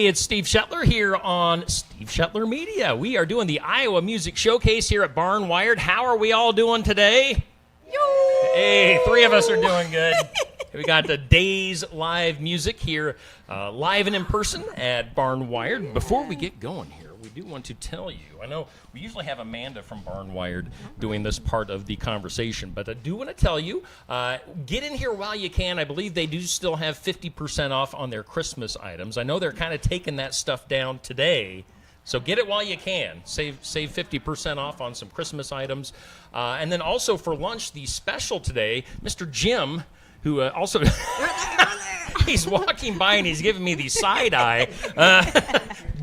Hey, it's Steve Shetler here on Steve Shetler Media. We are doing the Iowa Music Showcase here at Barn Wired. How are we all doing today? Hey, three of us are doing good. We got the Days Live Music here, live and in person at Barn Wired. Before we get going here, we do want to tell you, I know we usually have Amanda from Barn Wired doing this part of the conversation, but I do want to tell you, get in here while you can. I believe they do still have 50% off on their Christmas items. I know they're kind of taking that stuff down today, so get it while you can. Save 50% off on some Christmas items. And then also for lunch, the special today, Mr. Jim, who also... he's walking by and he's giving me the side eye.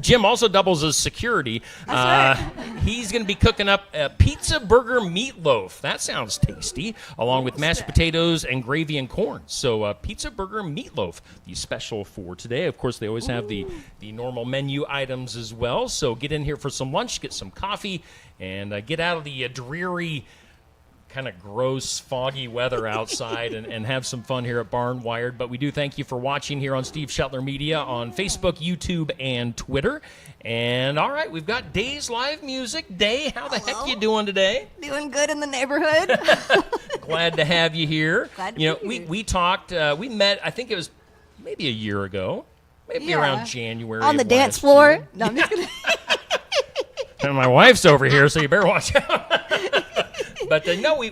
Jim also doubles as security. That's right. He's going to be cooking up a pizza burger meatloaf. That sounds tasty, along with mashed potatoes and gravy and corn. So pizza burger meatloaf, the special for today. Of course, they always have the normal menu items as well. So get in here for some lunch, get some coffee, and get out of the dreary, kind of gross, foggy weather outside and have some fun here at Barn Wired. But we do thank you for watching here on Steve Shetler Media on Facebook, YouTube, and Twitter. And all right, we've got Days Live Music. Day, how the heck you doing today? Doing good in the neighborhood. Glad to have you here. Glad to be be here. here. We talked, we met, I think it was maybe a year ago, maybe around January on the of dance last floor. year. No, I'm just kidding. And my wife's over here, so you better watch out. But no, we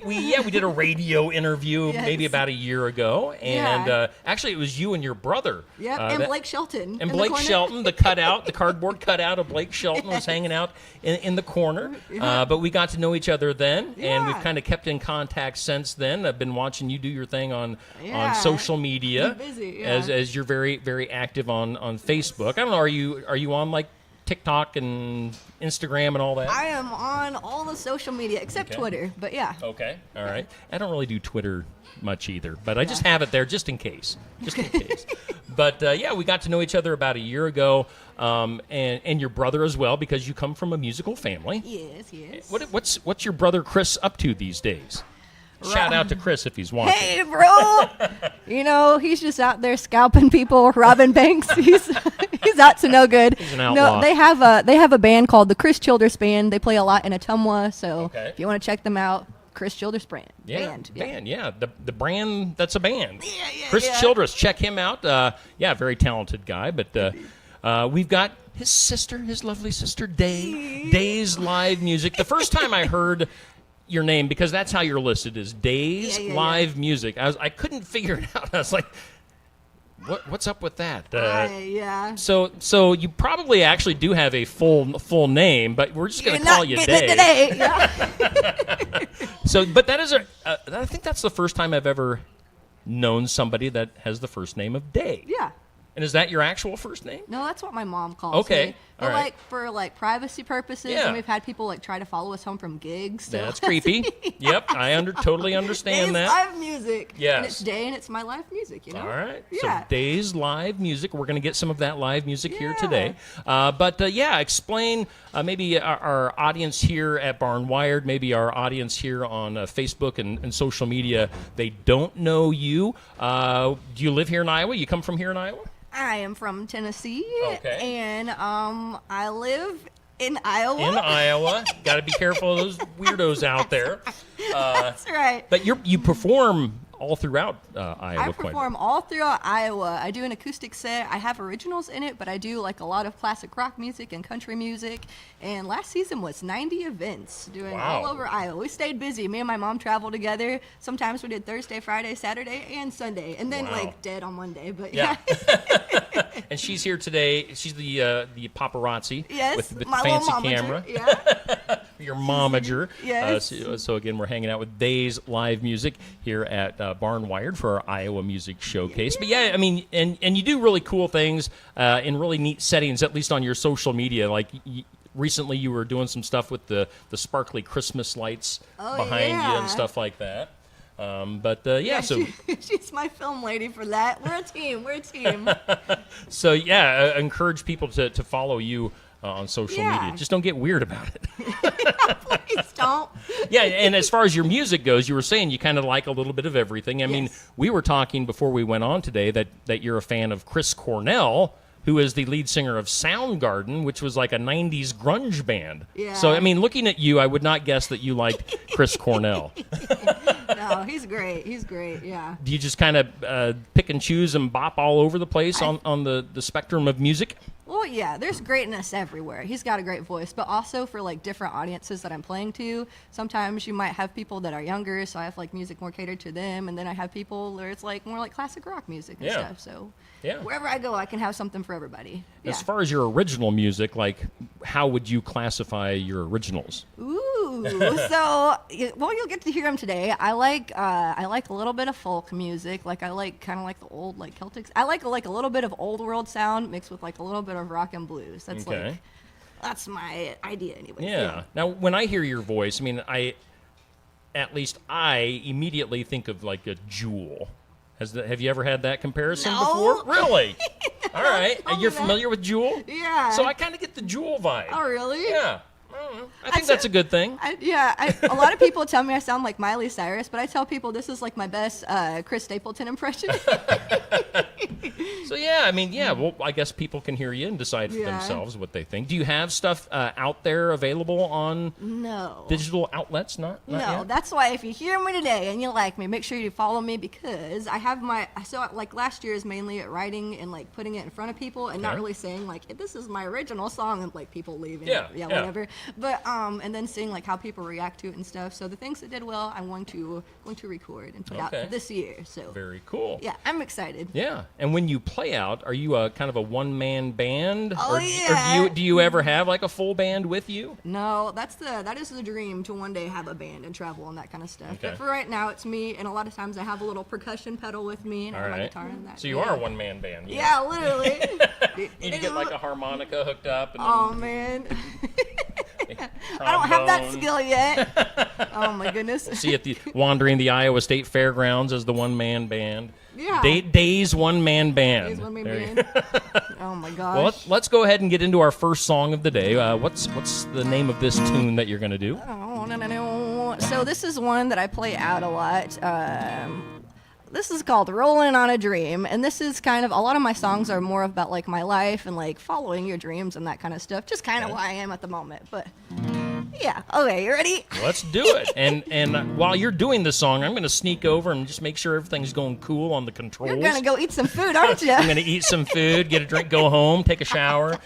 did a radio interview maybe about a year ago, and actually it was you and your brother. Yeah, and Blake Shelton. And Blake Shelton, the cardboard cutout of Blake Shelton was hanging out in the corner. But we got to know each other then, and we've kind of kept in contact since then. I've been watching you do your thing on social media. You're busy, as you're very, very active on Facebook. I don't know, are you on like TikTok and Instagram and all that? I am on all the social media except Twitter, but yeah. Okay, all right. I don't really do Twitter much either, but I just have it there just in case. But we got to know each other about a year ago, and your brother as well, because you come from a musical family. Yes. What's your brother Chris up to these days? Shout out to Chris if he's watching. Hey, bro! He's just out there scalping people, robbing banks. He's out to no good. He's an outlaw. No, they have a band called the Chris Childress Band. They play a lot in Ottumwa, so if you want to check them out, Chris Childress Band. The brand, that's a band. Chris Yeah. Childress, check him out. Very talented guy. But we've got his lovely sister, Days Live Music. The first time I heard your name, because that's how you're listed, is Days Live Music. I couldn't figure it out. I was like, what's up with that? So you probably actually do have a full name, but we're just going to call you Day. But that is I think that's the first time I've ever known somebody that has the first name of Day. Yeah. And is that your actual first name? No, that's what my mom calls me. All right. For privacy purposes, and we've had people try to follow us home from gigs. So that's creepy. Yep, I totally understand that. Days Live Music. Yes. And it's Day, and it's my live music, All right. Yeah. So Days Live Music. We're going to get some of that live music here today. Explain maybe our audience here at Barn Wired, maybe our audience here on Facebook and social media, they don't know you. Do you live here in Iowa? You come from here in Iowa? I am from Tennessee, and I live in Iowa. Got to be careful of those weirdos out there. That's right. But you perform all throughout Iowa. I perform all throughout Iowa. I do an acoustic set. I have originals in it, but I do a lot of classic rock music and country music. And last season was 90 events doing all over Iowa. We stayed busy. Me and my mom traveled together. Sometimes we did Thursday, Friday, Saturday, and Sunday, and then dead on Monday. But And she's here today. She's the paparazzi with my fancy little camera. Yeah. Your momager. Yes. So again, we're hanging out with Days Live Music here at Barn Wired for our Iowa Music Showcase. But and you do really cool things in really neat settings, at least on your social media. Like recently, you were doing some stuff with the sparkly Christmas lights behind you and stuff like that. So she's my film lady for that. We're a team. So encourage people to follow you on social media. Just don't get weird about it. Please don't. And as far as your music goes, you were saying you kind of like a little bit of everything. I mean, we were talking before we went on today that you're a fan of Chris Cornell, who is the lead singer of Soundgarden, which was like a 90s grunge band. Yeah. So, I mean, looking at you, I would not guess that you liked Chris Cornell. No, he's great. He's great, yeah. Do you just kind of pick and choose and bop all over the place on the spectrum of music? Well, yeah, there's greatness everywhere. He's got a great voice, but also for like different audiences that I'm playing to, sometimes you might have people that are younger, so I have like music more catered to them, and then I have people where it's like more like classic rock music and stuff. So wherever I go, I can have something for everybody. Yeah. As far as your original music, like how would you classify your originals? Ooh, so well, you'll get to hear them today. I like a little bit of folk music. Like I like kind of like the old like Celtics. I like a little bit of old world sound mixed with like a little bit of rock and blues. That's Okay. like that's my idea anyway. Yeah. Now, when I hear your voice, I mean, at least I immediately think of like a Jewel. Have you ever had that comparison No. before? Really? All right. Tell me You're that. familiar with Jewel? Yeah. So I kind of get the Jewel vibe. Oh, really? Yeah. I think that's a good thing. A lot of people tell me I sound like Miley Cyrus, but I tell people this is like my best Chris Stapleton impression. So yeah, I mean, yeah. Well, I guess people can hear you and decide for Yeah. themselves what they think. Do you have stuff out there available on No. digital outlets? Not No, yet? that's why if you hear me today and you like me, make sure you follow me because I have like last year is mainly at writing and like putting it in front of people and not Okay. really saying like this is my original song and like people leaving. Yeah. Whatever. But and then seeing like how people react to it and stuff. So the things that did well, I'm going to record and put Okay. out this year. So Very cool. yeah, I'm excited. Yeah, and when you play out, are you a kind of a one-man band? Oh, or, yeah. Or do you ever have like a full band with you? No, that is the dream to one day have a band and travel and that kind of stuff. Okay. But for right now, it's me, and a lot of times I have a little percussion pedal with me and I All have my right. guitar and that. So you are a one-man band. Yeah, literally. You need to get like a harmonica hooked up. And Oh man, then I don't have that trombone. skill yet. Oh my goodness. See at the wandering the Iowa State Fairgrounds as the one-man band. Yeah. Days one-man band. Days one-man There you band. go. Oh my Well, gosh. let's go ahead and get into our first song of the day. What's the name of this tune that you're going to do? Oh, no. So this is one that I play out a lot. This is called "Rolling on a Dream," and this is kind of a lot of my songs are more about like my life and like following your dreams and that kind of stuff. Just kind of where I am at the moment, but. Yeah. Okay. You ready? Let's do it. And while you're doing this song, I'm going to sneak over and just make sure everything's going cool on the controls. You're gonna go eat some food, aren't you? I'm going to eat some food, get a drink, go home, take a shower.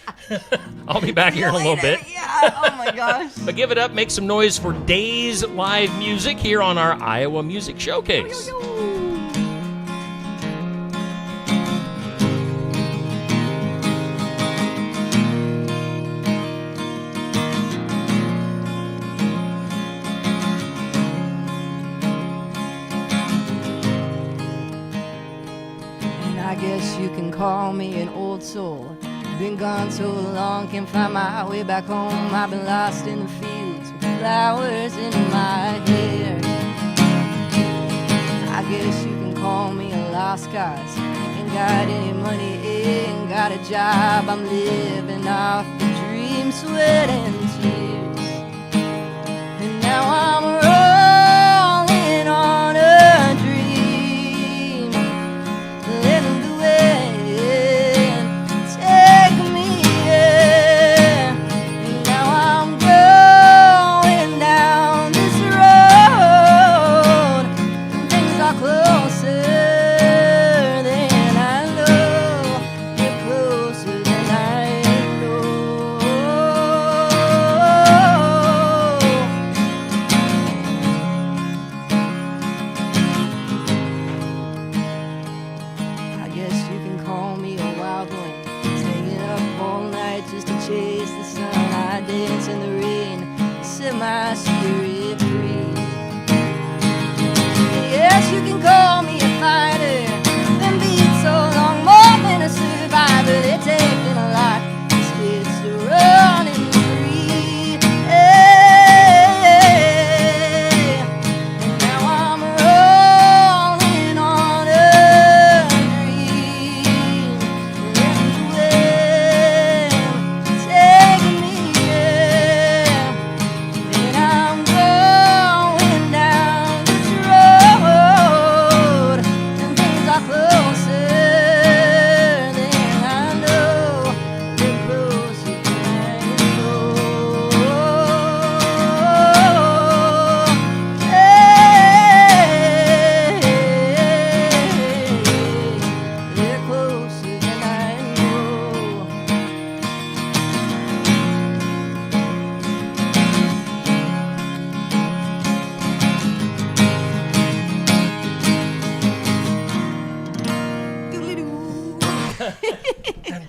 I'll be back here in a little bit. Yeah. Oh my gosh. But give it up, make some noise for Days Live Music here on our Iowa Music Showcase. And I guess you can call me an old soul. Been gone so long, can't find my way back home. I've been lost in the fields with flowers in my hair. I guess you can call me a lost cause. Ain't got any money, ain't got a job. I'm living off the dream, sweat and tears. And now I'm rolling on a dream. Let the wind take me there. And now I'm going down this road. And things are closer than I know. They're closer than I know. I guess you can call me a wild one, staying up all night just to chase the sun. I dance in the rain, set my spirit free. Yes, you can call me a fighter, been beat so long, more than a survivor. They're taking a lot, these kids are running free. Hey, and now I'm rolling on a dream. Let the wind take me there. And I'm going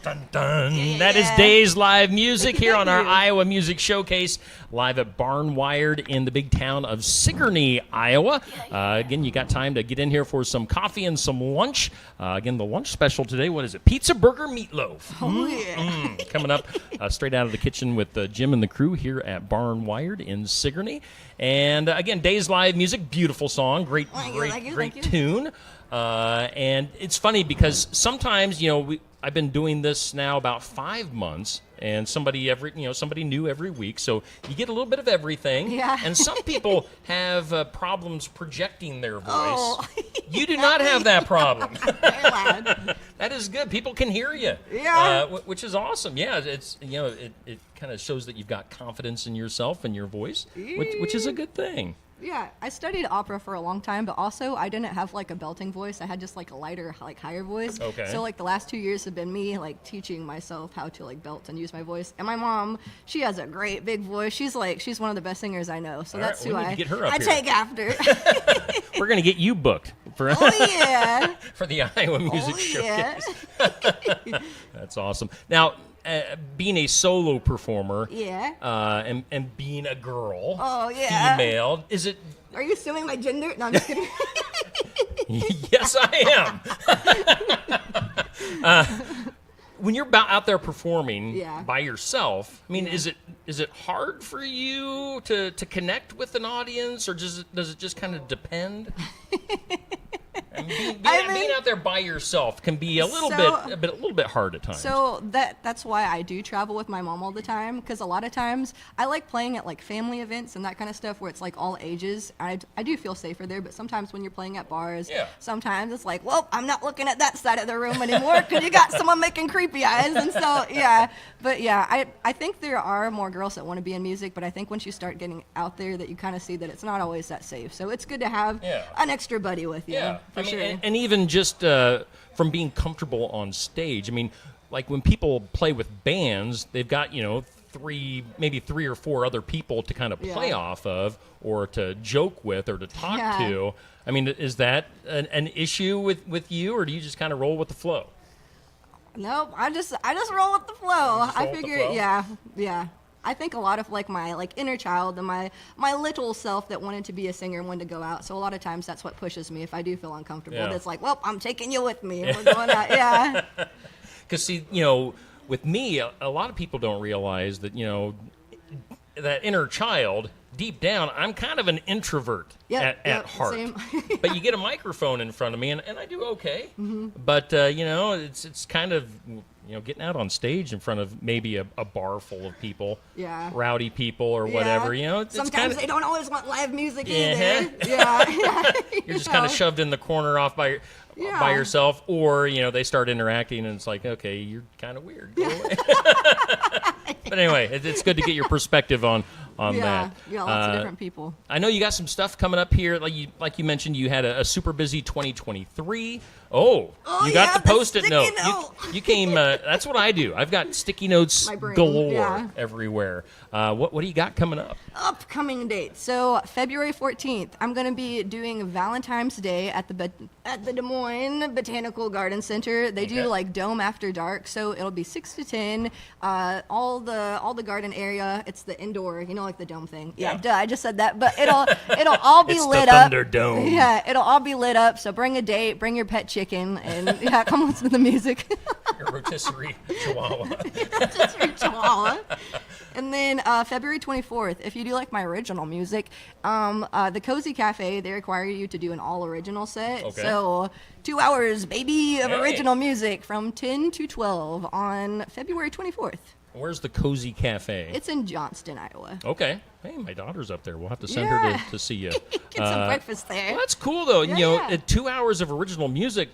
dun, dun. That is Days Live Music here on our Iowa Music Showcase, live at Barnwired in the big town of Sigourney, Iowa. Again, you got time to get in here for some coffee and some lunch. Again, the lunch special today, what is it? Pizza, burger, meatloaf. Oh, yeah. Coming up straight out of the kitchen with Jim and the crew here at Barnwired in Sigourney. And again, Days Live Music, beautiful song, great tune. And it's funny because sometimes, I've been doing this now about 5 months, and somebody new every week, so you get a little bit of everything. Yeah. And some people have problems projecting their voice. Oh. You do not have that problem. Very loud. That is good. People can hear you. Yeah. Which is awesome. Yeah, it's it kind of shows that you've got confidence in yourself and your voice, which is a good thing. Yeah, I studied opera for a long time, but also I didn't have like a belting voice. I had just like a lighter, like higher voice. Okay. So like the last 2 years have been me like teaching myself how to like belt and use my voice. And my mom, she has a great big voice. She's one of the best singers I know. So that's who I take after. We're gonna get you booked for for the Iowa Music Showcase. Yeah. That's awesome. Now, being a solo performer, and being a girl, female, is it? Are you assuming my gender? No, I'm just kidding. Yes, I am. When you're out there performing by yourself, I mean, is it hard for you to connect with an audience, or does it just kind of depend? Being out there by yourself can be a little bit hard at times. So that's why I do travel with my mom all the time, because a lot of times I like playing at like family events and that kind of stuff where it's like all ages. I do feel safer there, but sometimes when you're playing at bars, sometimes it's like, well, I'm not looking at that side of the room anymore because you got someone making creepy eyes, and so I think there are more girls that want to be in music, but I think once you start getting out there, that you kind of see that it's not always that safe. So it's good to have an extra buddy with you. Yeah. For sure. And even just from being comfortable on stage. I mean, like when people play with bands, they've got, maybe three or four other people to kind of play off of, or to joke with, or to talk to. I mean, is that an issue with you, or do you just kind of roll with the flow? Nope, I just roll with the flow. I figure, yeah. I think a lot of like my like inner child and my little self that wanted to be a singer and wanted to go out. So a lot of times that's what pushes me if I do feel uncomfortable. It's like, well, I'm taking you with me. And we're going out. Yeah. Because see, with me, a lot of people don't realize that that inner child. Deep down, I'm kind of an introvert at heart. Same. But you get a microphone in front of me, and I do okay. Mm-hmm. But it's kind of getting out on stage in front of maybe a bar full of people, rowdy people or whatever. Sometimes they don't always want live music either. You're just kind of shoved in the corner off by yourself, or they start interacting, and it's like, okay, you're kind of weird. Go away. But anyway, it's good to get your perspective on that. Yeah, lots of different people. I know you got some stuff coming up here. Like you mentioned, you had a super busy 2023. You got the Post-it note. You came. That's what I do. I've got sticky notes galore everywhere. What do you got coming up? Upcoming dates. So February 14th, I'm going to be doing Valentine's Day at the Des Moines Botanical Garden Center. They do like Dome After Dark, so it'll be 6 to 10. All the garden area. It's the indoor, like the dome thing. Yeah, duh, I just said that, but it'll all be lit up. It's the Thunderdome. Yeah, it'll all be lit up. So bring a date, bring your pet chicken, and come listen to the music. Your rotisserie chihuahua. Rotisserie chihuahua. And then February 24th, if you do like my original music, the Cozy Cafe, they require you to do an all original set. Okay. So 2 hours, baby, of original music from 10 to 12 on February 24th. Where's the Cozy Cafe? It's in Johnston, Iowa. Okay. Hey, my daughter's up there. We'll have to send her to see you. Get some breakfast there. Well, that's cool, though. Yeah. 2 hours of original music,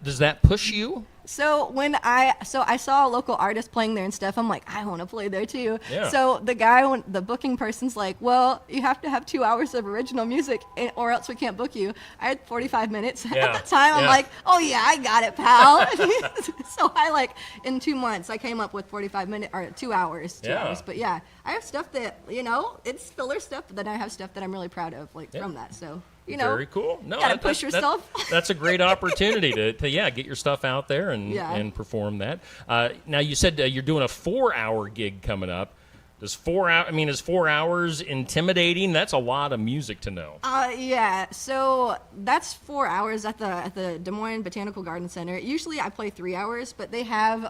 does that push you? So I saw a local artist playing there and stuff. I'm like, I want to play there too. Yeah. So the booking person's like, well, you have to have 2 hours of original music or else we can't book you. I had 45 minutes at the time. I'm like, oh yeah, I got it, pal. So in 2 months I came up with 45 minutes or 2 hours. 2 hours. But yeah, I have stuff that it's filler stuff, but then I have stuff that I'm really proud of from that. So. you know. Very cool. No, gotta push yourself. That's a great opportunity to get your stuff out there and perform that. Now you said you're doing a 4-hour gig coming up. Is 4 hours intimidating? That's a lot of music to know. Yeah. So that's 4 hours at the Des Moines Botanical Garden Center. Usually I play 3 hours, but they have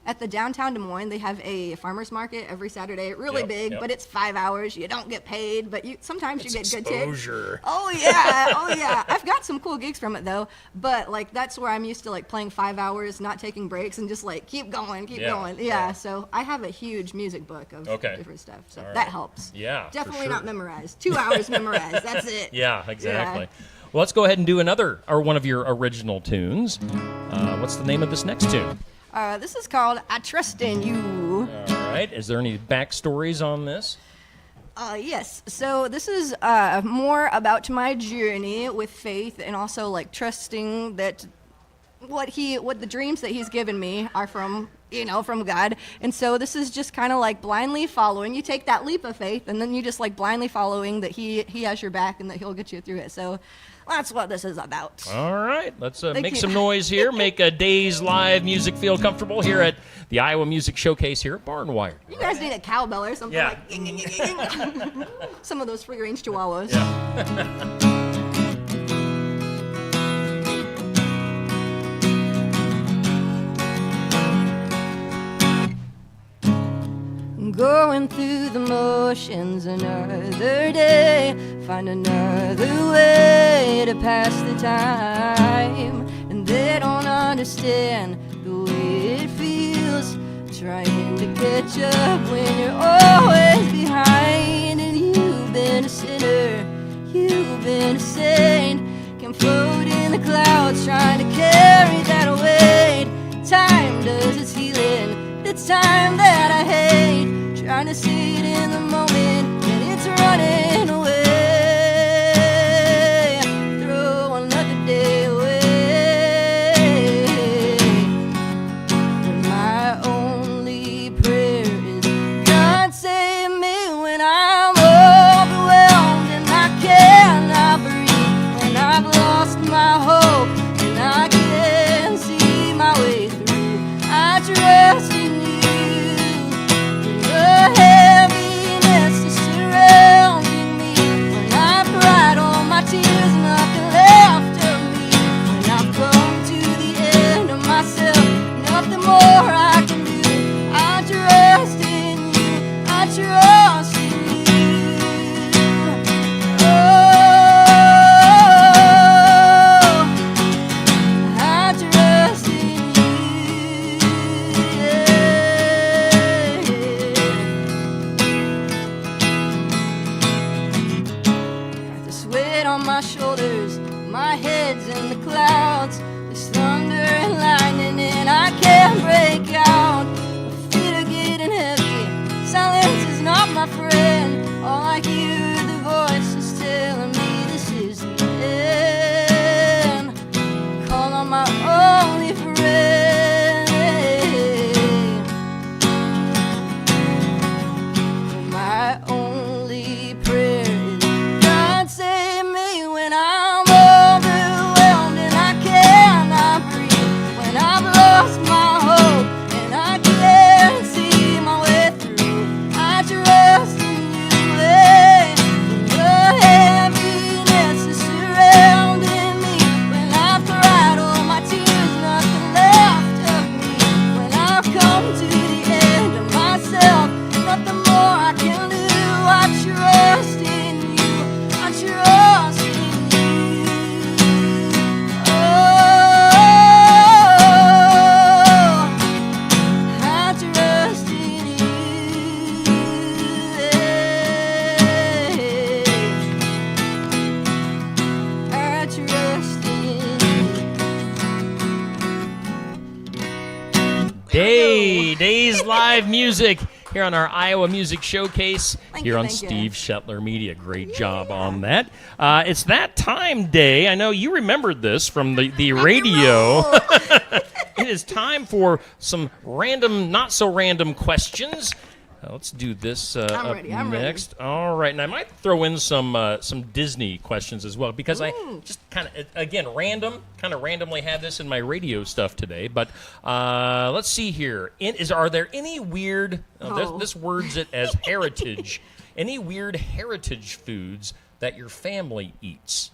at the downtown Des Moines they have a farmers market every Saturday. Really big, but it's 5 hours. You don't get paid, but sometimes you get good tips. Oh yeah. I've got some cool gigs from it though. But like that's where I'm used to like playing 5 hours, not taking breaks, and just like keep going. Yeah. So I have a huge music book of different stuff. So that helps. Yeah. Definitely not memorized. 2 hours memorized. That's it. Yeah, exactly. Yeah. Well, let's go ahead and do one of your original tunes. What's the name of this next tune? This is called I Trust in You. All right. Is there any backstories on this? Yes. So this is more about my journey with faith and also like trusting that what the dreams that he's given me are from God. And so this is just kind of like blindly following. You take that leap of faith and then you just like blindly following that he has your back and that he'll get you through it. So that's what this is about. All right. Let's make some noise here. Make a day's live music feel comfortable here at the Iowa Music Showcase here at Barnwired. You guys need a cowbell or something like some of those free-range chihuahuas. Yeah. Going through the motions another day, find another way to pass the time, and they don't understand the way it feels, trying to catch up when you're always behind, and you've been a sinner, you've been a saint, can float in the clouds trying to carry that weight. Time does its healing, the time that I hate, trying to see it in the moment, and it's running away. Throw another day away. And my only prayer is, God save me when I'm overwhelmed and I cannot breathe, when I've lost my hope and I can't see my way through. I trust in you. Heaviness is surrounding me, when I've cried all my tears, nothing left of me, when I've come to the end of myself, nothing more I can do. I trust in you, I trust in you. Oh, I trust in you. My shoulders, my head's in the clouds, there's thunder and lightning and I can't break out. My feet are getting heavy, silence is not my friend, all I hear the voices telling me this is the end. Call on my only friend. My only prayer is, God save me when I'm overwhelmed and I cannot breathe, when I've lost my hope and I can't see my way through. I trust in you, when the heaviness is surrounding me, when I've cried all my tears, nothing left of me, when I've come to the end of myself, nothing more I can do. I trust in you, I trust in you. Oh, I trust in you. I trust in you. Day's live music here on our Iowa Music Showcase here on thank you. Steve Shetler Media. Great job on that. It's that time, Day. I know you remembered this from the radio. It is time for some random, not so random questions. Let's do this I'm up ready, I'm next. All right, and I might throw in some Disney questions as well because I just kind of randomly had this in my radio stuff today. But let's see here. Are there any weird? This words it as heritage. Any weird heritage foods that your family eats?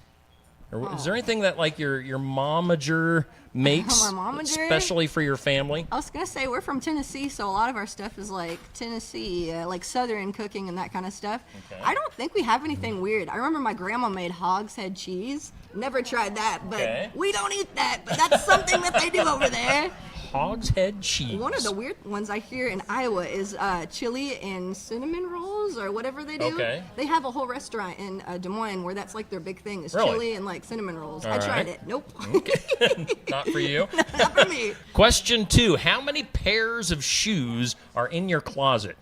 Or is there anything that like your momager makes, My momager? especially for your family? I was gonna say we're from Tennessee, so a lot of our stuff is like Tennessee, like Southern cooking and that kind of stuff. Okay. I don't think we have anything weird. I remember my grandma made hog's head cheese. Never tried that, but we don't eat that. But that's something that they do over there. Hog's head cheese. One of the weird ones I hear in Iowa is chili and cinnamon rolls or whatever they do. Okay. They have a whole restaurant in Des Moines where that's like their big thing is Really? chili and like cinnamon rolls. All I tried right. it. Nope. Okay. Not for you. Not for me. Question 2. How many pairs of shoes are in your closet?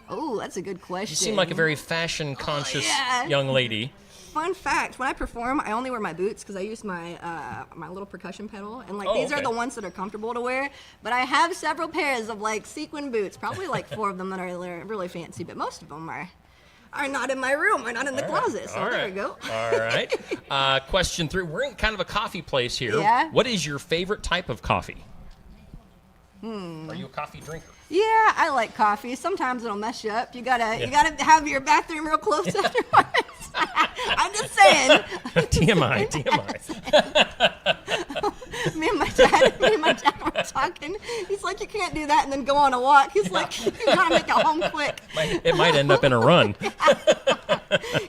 Oh, that's a good question. You seem like a very fashion-conscious yeah. young lady. Fun fact: when I perform, I only wear my boots because I use my my little percussion pedal, and like Oh, these okay. are the ones that are comfortable to wear. But I have several pairs of like sequin boots, probably like 4 of them that are really fancy, but most of them are not in my room or not in the closet. So All there right. we go. All right. Question 3. We're in kind of a coffee place here. Yeah. What is your favorite type of coffee? Are you a coffee drinker? Yeah, I like coffee. Sometimes it'll mess you up. You gotta have your bathroom real close afterwards. I'm just saying. TMI. Me and my dad were talking. He's like, you can't do that and then go on a walk. He's like, you gotta make it home quick. It might end up in a run.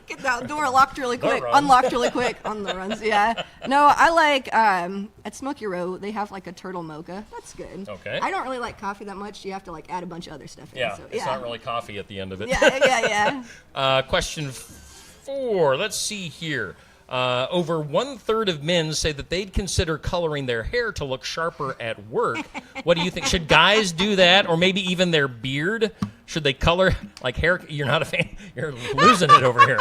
Get that door locked really quick, run. unlocked really quick on the runs. Yeah. No, I like at Smoky Row they have like a turtle mocha. That's good. Okay. I don't really like coffee that much. You have to like add a bunch of other stuff in. Yeah, So, it's not really coffee at the end of it. Yeah. Question 4. Let's see here. Over 1/3 of men say that they'd consider coloring their hair to look sharper at work. What do you think? Should guys do that, or maybe even their beard? Should they color like hair? You're not a fan. You're losing it over here.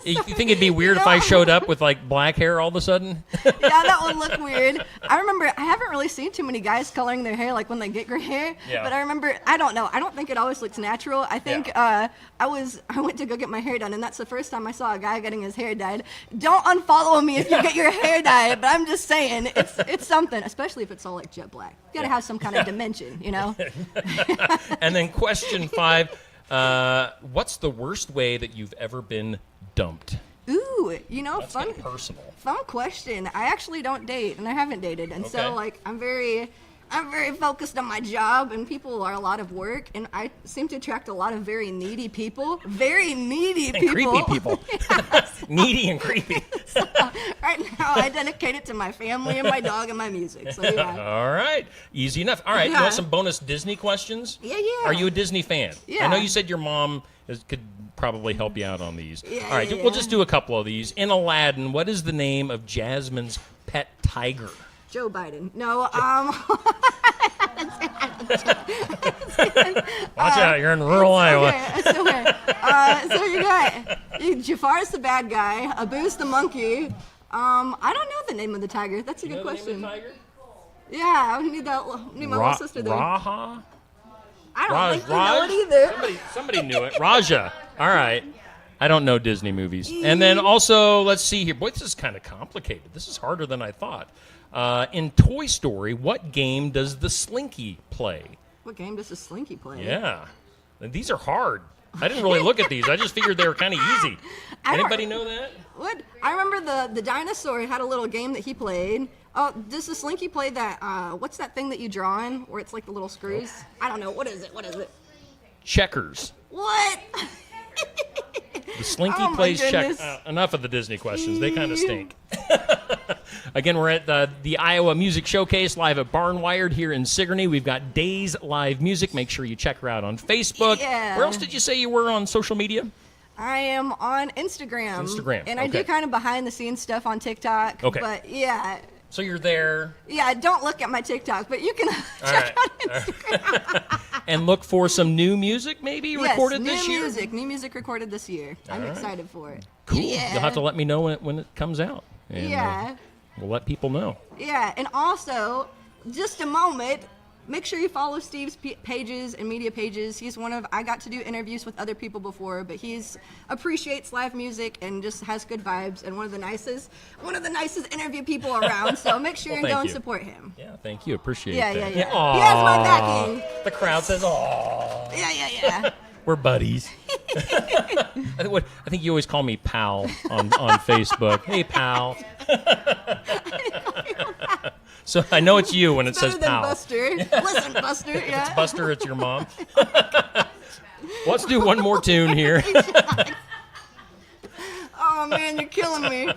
You think it'd be weird if I showed up with like black hair all of a sudden? Yeah, that would look weird. I remember I haven't really seen too many guys coloring their hair like when they get gray hair. Yeah. But I remember I don't know. I don't think it always looks natural. I think I went to go get my hair done, and that's the first time I saw a guy getting his hair dyed. Don't unfollow me if you get your hair dyed, but I'm just saying it's something, especially if it's all like jet black. You gotta have some kind of dimension, you know. And then question 5. What's the worst way that you've ever been dumped? Ooh, That's fun. getting personal. Fun question. I actually don't date, and I haven't dated, and Okay. so like I'm very focused on my job, and people are a lot of work, and I seem to attract a lot of very needy people. Very needy And people. creepy people. Needy and creepy. So, right now, I dedicate it to my family and my dog and my music. So yeah. All right. Easy enough. All right. You Yeah. want some bonus Disney questions? Yeah. Are you a Disney fan? Yeah. I know you said your mom could probably help you out on these. Yeah, All right. yeah, We'll just do a couple of these. In Aladdin, what is the name of Jasmine's pet tiger? Joe Biden. No. Watch out. You're in rural Iowa. Okay. So you got Jafar's the bad guy. Abu's the monkey. I don't know the name of the tiger. That's a good question. Yeah, I need my little sister there. Raha? I don't think you know it either. Somebody knew it. Raja. All right. I don't know Disney movies. And then also, let's see here. Boy, this is kind of complicated. This is harder than I thought. In Toy Story, what game does the Slinky play? What game does the Slinky play? Yeah. And these are hard. I didn't really look at these. I just figured they were kind of easy. Anybody know that? What? I remember the dinosaur had a little game that he played. Oh, does the Slinky play that? What's that thing that you draw in where it's like the little screws? I don't know. What is it? Checkers. What? The Slinky Oh my plays goodness. checkers. Enough of the Disney questions. They kind of stink. Again, we're at the Iowa Music Showcase live at Barnwired here in Sigourney. We've got Days Live Music. Make sure you check her out on Facebook. Yeah. Where else did you say you were on social media? I am on Instagram. And I okay. do kind of behind the scenes stuff on TikTok. Okay. But yeah. So you're there. Yeah, don't look at my TikTok, but you can check out Instagram. And look for some new music maybe recorded new this year? New music recorded this year. I'm excited for it. Cool. Yeah. You'll have to let me know when it comes out. And, Yeah. we'll let people know. Yeah, and also, just a moment, Make sure you follow Steve's pages and media pages. He's I got to do interviews with other people before, but he's appreciates live music and just has good vibes and one of the nicest interview people around. So make sure you go and support him. Yeah, thank you. Appreciate that. Yeah. He has my backing. The crowd says, "Aww." Yeah. We're buddies. I think you always call me pal on Facebook. Hey, pal. So I know it's you when it says pal. Buster. Listen, Buster. Yeah. If it's Buster, it's your mom. Let's do one more tune here. Oh man, you're killing me.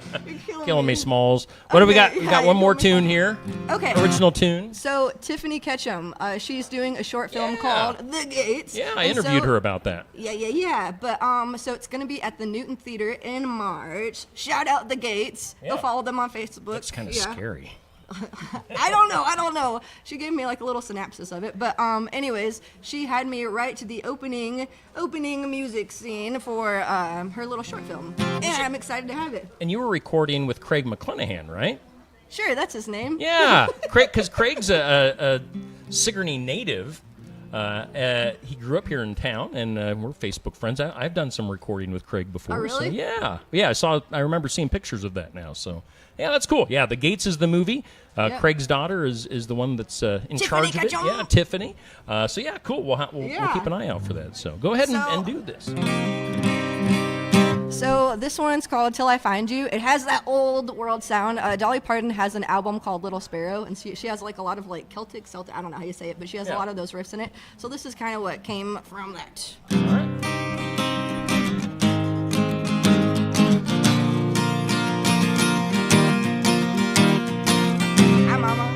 You're killing me, Smalls. What do we got? We got one more tune here. Okay. Original tune. So Tiffany Ketchum, she's doing a short film called The Gates. Yeah, I interviewed her about that. Yeah. But so it's gonna be at the Newton Theater in March. Shout out The Gates. Go follow them on Facebook. That's kind of scary. I don't know. She gave me like a little synopsis of it, but anyways, she had me write to the opening music scene for her little short film, and I'm excited to have it. And you were recording with Craig McClanahan, right? Sure, that's his name. Yeah, because Craig's a Sigourney native. He grew up here in town, and we're Facebook friends. I've done some recording with Craig before. Oh, really? So yeah. I remember seeing pictures of that now. So yeah, that's cool. Yeah, The Gates is the movie. Craig's daughter is the one that's in charge of it. Yeah, Tiffany. So yeah, cool. We'll keep an eye out for that. So go ahead and do this. So this one's called Till I Find You. It has that old world sound. Dolly Parton has an album called Little Sparrow, and she has like a lot of like Celtic, I don't know how you say it, but she has a lot of those riffs in it. So this is kind of what came from that. All right. Hi, Mama.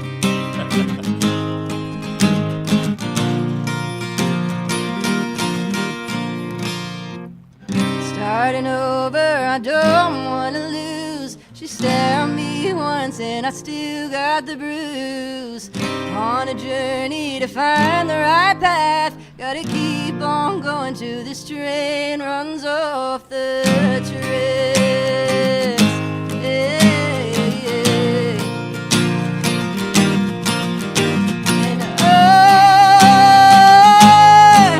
Starting over, I don't want to lose. She stabbed me once and I still got the bruise. On a journey to find the right path, gotta keep on going till this train runs off the tracks. And I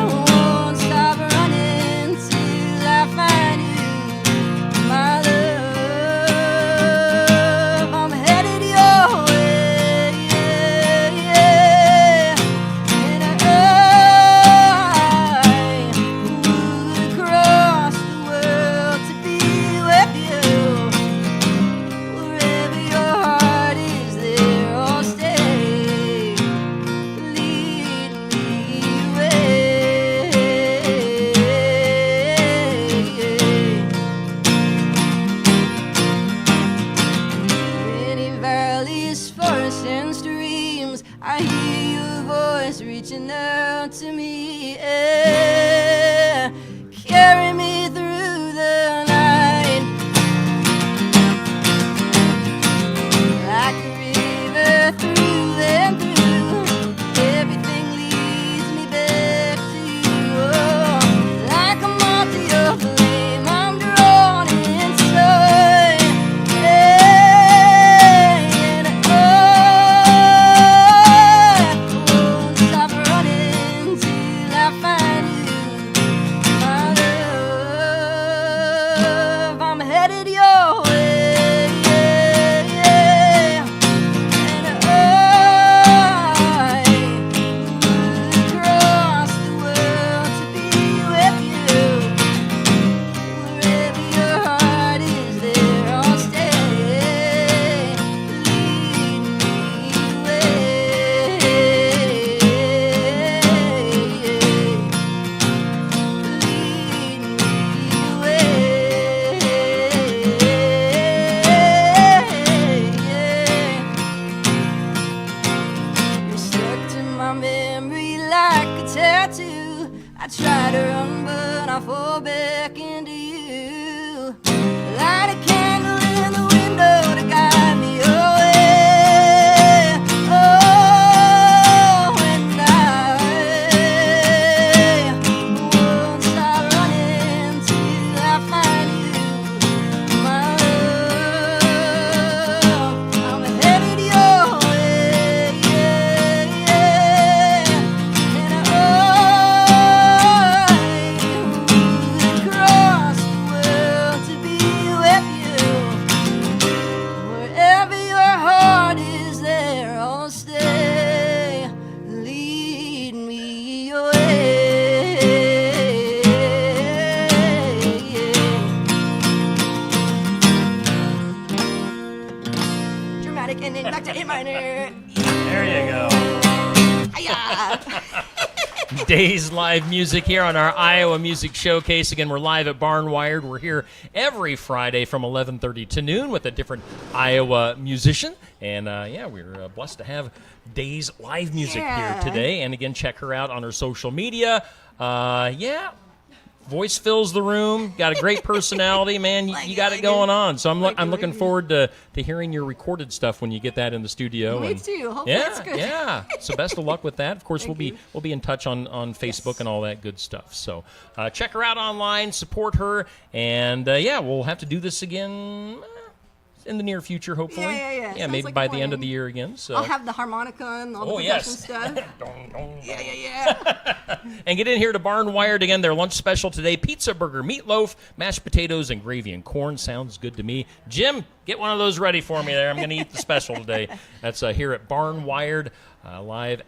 won't stop running till I find you, my love. I'm headed your way, and I would cross the world to be with you. Wherever your heart is, there I'll stay. Lead me away. Many valleys, forests, and streams, I hear your voice reaching out to me. Yeah. Carry me through the night like a river through and through. Everything leads me back to you. Oh, like a moth to your flame, I'm drawn inside. And I won't stop running till I find you. dramatic ending. Back to A minor. There you go. Hiya. Days live music here on our Iowa Music Showcase. Again, we're live at Barnwired. We're here every Friday from 11:30 to noon with a different Iowa musician. And, we're blessed to have Days live music here today. And, again, check her out on her social media. Voice fills the room. Got a great personality, man. You got it going on. So I'm looking forward to hearing your recorded stuff when you get that in the studio. Me too. Hopefully it's good. Yeah. So best of luck with that. Of course, we'll be in touch on Facebook and all that good stuff. So check her out online, support her, and we'll have to do this again in the near future, hopefully. Yeah. Yeah, maybe like by the end of the year again. So I'll have the harmonica and all the percussion stuff. Yeah. And get in here to Barnwired again. Their lunch special today: pizza, burger, meatloaf, mashed potatoes, and gravy and corn. Sounds good to me. Jim, get one of those ready for me there. I'm going to eat the special today. That's here at Barnwired, live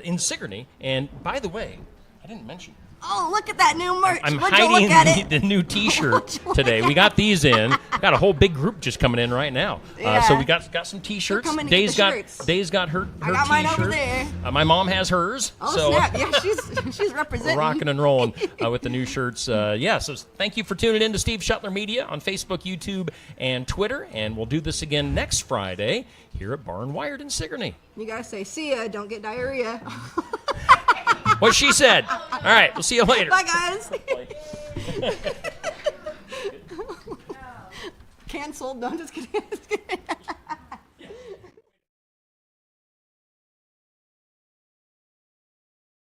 in Sigourney. And by the way, I didn't mention. Oh, look at that new merch. I'm Would you look at hiding the new T-shirt today. We got these in. Got a whole big group just coming in right now. So we got some T-shirts. Days got her I got T-shirt. mine over there. My mom has hers. Oh, so snap. Yeah, she's representing. we're rocking and rolling with the new shirts. So thank you for tuning in to Steve Shuttler Media on Facebook, YouTube, and Twitter. And we'll do this again next Friday here at Barnwired in Sigourney. You got to say, see ya, don't get diarrhea. What she said. All right, we'll see you later. Bye, guys. Canceled. No, I'm just kidding.